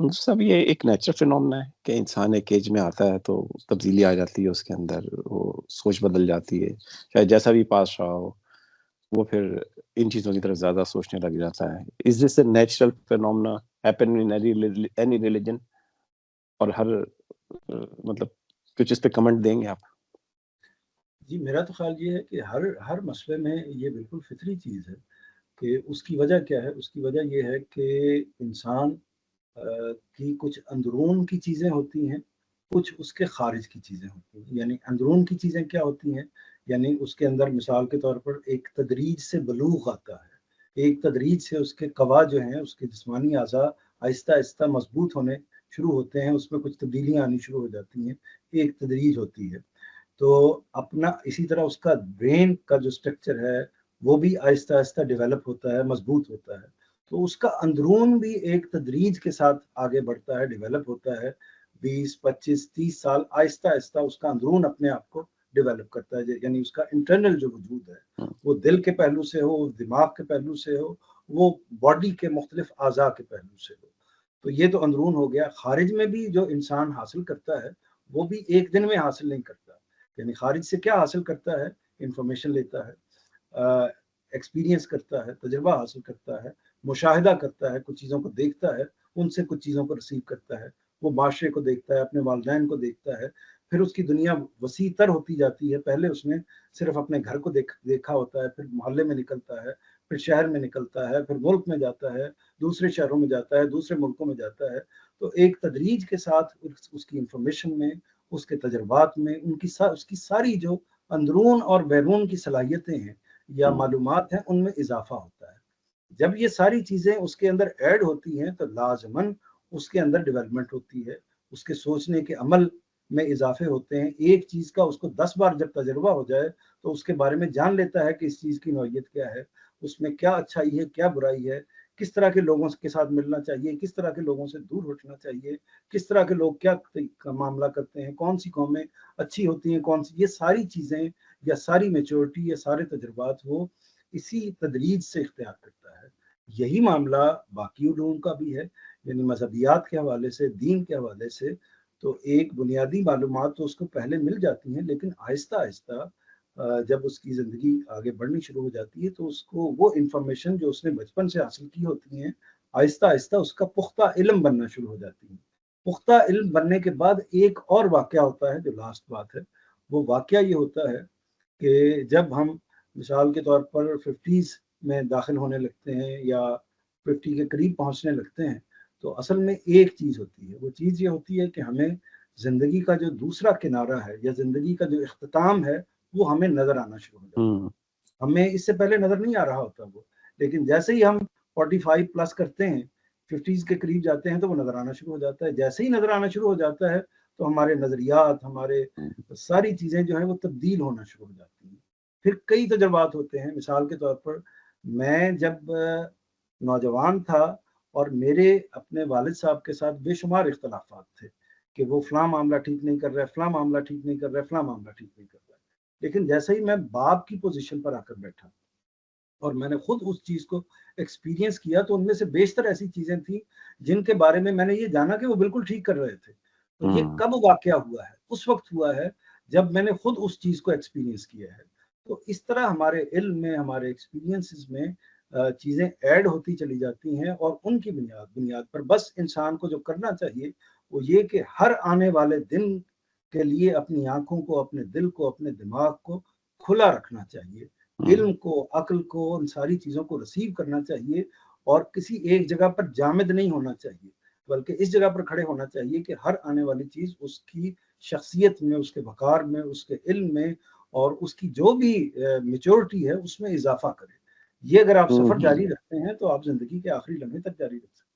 सब ये एक नेचुरल फिनोमेना है कि इंसान एक एज में आता है तो तब्दीली आ जाती है उसके अंदर, वो सोच बदल जाती है। चाहे जैसा भी पास रहा हो, वो फिर इन चीज़ों की तरफ ज़्यादा सोचने लग जाता है। Is this a natural phenomena happen in any religion? और हर मतलब कुछ इस पे कमेंट देंगे आप? जी, मेरा तो ख़्याल ये है कि हर हर मसले में ये बिल्कुल फ़ितरी चीज़ है कि उसकी वजह क्या है? उसकी वजह ये है कि इंसान की कुछ अंदरून की चीज़ें होती हैं, कुछ उसके ख़ारिज की चीज़ें होती हैं। यानी अंदरून की चीज़ें क्या होती हैं? यानी उसके अंदर मिसाल के तौर पर एक तदरीज से बलूग़ आता है। एक तदरीज से उसके क़वा जो हैं, उसके जिस्मानी अज़ा आहिस्ता-आहिस्ता मज़बूत होने शुरू होते हैं, उसमें कुछ तब्दीलियाँ आनी शुरू हो जाती हैं, एक तदरीज होती है। तो अपना इसी तरह उसका ब्रेन का जो स्ट्रक्चर है, वो भी आहिस्ता-आहिस्ता डेवलप होता है, मज़बूत होता है। तो उसका अंदरून भी एक तदरीज के साथ आगे बढ़ता है, डेवलप होता है। 20, 25, 30 साल आहिस्ता-आहिस्ता उसका अंदरून अपने आप को डेवलप करता है। यानी उसका इंटरनल जो वजूद है, हुँ, वो दिल के पहलू से हो, दिमाग के पहलू से हो, वो बॉडी के मुख्तलिफ अज़ा के पहलू से हो। तो ये तो अंदरून हो गया। ख़ारिज में भी जो इंसान हासिल करता है, वो भी एक दिन में हासिल नहीं करता। यानी ख़ारिज से क्या हासिल करता है? इन्फॉर्मेशन लेता है, एक्सपीरियंस करता है, तजुर्बा हासिल करता है, मुशाहिदा करता है, कुछ चीज़ों को देखता है, उनसे कुछ चीज़ों को रिसीव करता है। वो माशरे को देखता है, अपने वालिदैन को देखता है, फिर उसकी दुनिया वसीअतर होती जाती है। पहले उसने सिर्फ़ अपने घर को देखा होता है, फिर मोहल्ले में निकलता है, फिर शहर में निकलता है, फिर मुल्क में जाता है, दूसरे शहरों में जाता है, दूसरे मुल्कों में जाता है। तो एक तदरीज के साथ उसकी इन्फॉर्मेशन में, उसके तजुर्बात में, उसकी सारी जो अंदरून और बैरून की सलाहियतें हैं या हुँ, मालूमात हैं, उनमें इज़ाफ़ा होता है। जब ये सारी चीज़ें उसके अंदर ऐड होती हैं, तो लाज़िमन उसके अंदर डेवलपमेंट होती है, उसके सोचने के अमल में इज़ाफ़े होते हैं। एक चीज़ का उसको 10 बार जब तजुर्बा हो जाए, तो उसके बारे में जान लेता है कि इस चीज़ की नौइयत क्या है, उसमें क्या अच्छाई है, क्या बुराई है, किस तरह के लोगों के साथ मिलना चाहिए, किस तरह के लोगों से दूर हटना चाहिए, किस तरह के लोग क्या मामला करते हैं, कौन-सी कौमें अच्छी होती हैं, कौन-सी ये सारी चीज़ें या सारी मैच्योरिटी या सारे तजुर्बात वो इसी तदरीज से इख्तियार करता है। यही मामला बाकी उलूम का भी है, यानी मज़हबियात के हवाले से, दीन के हवाले से, तो एक बुनियादी मालूमात तो उसको पहले मिल जाती हैं, लेकिन आहिस्ता-आहिस्ता जब उसकी ज़िंदगी आगे बढ़नी शुरू हो जाती है, तो उसको वो इन्फॉर्मेशन जो उसने बचपन से हासिल की होती हैं, आहिस्ता-आहिस्ता उसका पुख्ता इल्म बनना शुरू हो जाती हैं। पुख्ता इल्म बनने के बाद एक और वाक़या होता है, जो लास्ट बात है, वो वाक़या ये होता है कि जब हम मिसाल के तौर पर 50s में दाखिल होने लगते हैं या 50 के करीब पहुंचने लगते हैं, तो असल में एक चीज़ होती है। वो चीज़ ये होती है कि हमें ज़िंदगी का जो दूसरा किनारा है या ज़िंदगी का जो इख्तिताम है, वो हमें नज़र आना शुरू हो जाता हुँ, है। हमें इससे पहले नज़र नहीं आ रहा होता वो, लेकिन जैसे ही हम 45 प्लस करते हैं, 50s के करीब जाते हैं, तो वो नज़र आना शुरू हो जाता है। जैसे ही नज़र आना शुरू हो जाता है, तो हमारे नज़रियात, हमारे हुँ, सारी चीज़ें जो हैं वो तब्दील होना शुरू हो जाती हैं। फिर कई तजुर्बात होते हैं, मिसाल के तौर पर मैं जब नौजवान था और मेरे अपने वालिद साहब के साथ बेशुमार इख्तिलाफ़ात थे कि वो फ़लाँ मामला ठीक नहीं कर रहा है, फ़लाँ मामला ठीक नहीं कर रहा है, फ़लाँ मामला ठीक नहीं कर रहा है। लेकिन जैसे ही मैं बाप की पोज़ीशन पर आकर बैठा और मैंने खुद उस चीज़ को एक्सपीरियंस किया, तो उनमें से बेशतर ऐसी चीज़ें थी जिनके बारे में मैंने ये जाना कि वो बिल्कुल ठीक कर रहे थे। तो ये हुँ, कब वाक़या हुआ है? उस वक़्त हुआ है जब मैंने खुद उस चीज़ को एक्सपीरियंस किया है। तो इस तरह हमारे इल्म में, हमारे एक्सपीरियंसेस में चीज़ें ऐड होती चली जाती हैं और उनकी बुनियाद बुनियाद पर बस इंसान को जो करना चाहिए, वो ये कि हर आने वाले दिन के लिए अपनी आँखों को, अपने दिल को, अपने दिमाग को खुला रखना चाहिए। हुँ, इल्म को, अक्ल को, उन सारी चीज़ों को रिसीव करना चाहिए और किसी एक जगह पर जामिद नहीं होना चाहिए, बल्कि इस जगह पर खड़े होना चाहिए कि हर आने वाली चीज़ उसकी शख्सियत में, उसके वक़ार में, उसके इल्म में और उसकी जो भी मैच्योरिटी है, उसमें इज़ाफ़ा करे। ये अगर आप हुँ, सफ़र हुँ। जारी रखते हैं, तो आप ज़िंदगी के आखिरी लम्हे तक जारी रख सकते हैं।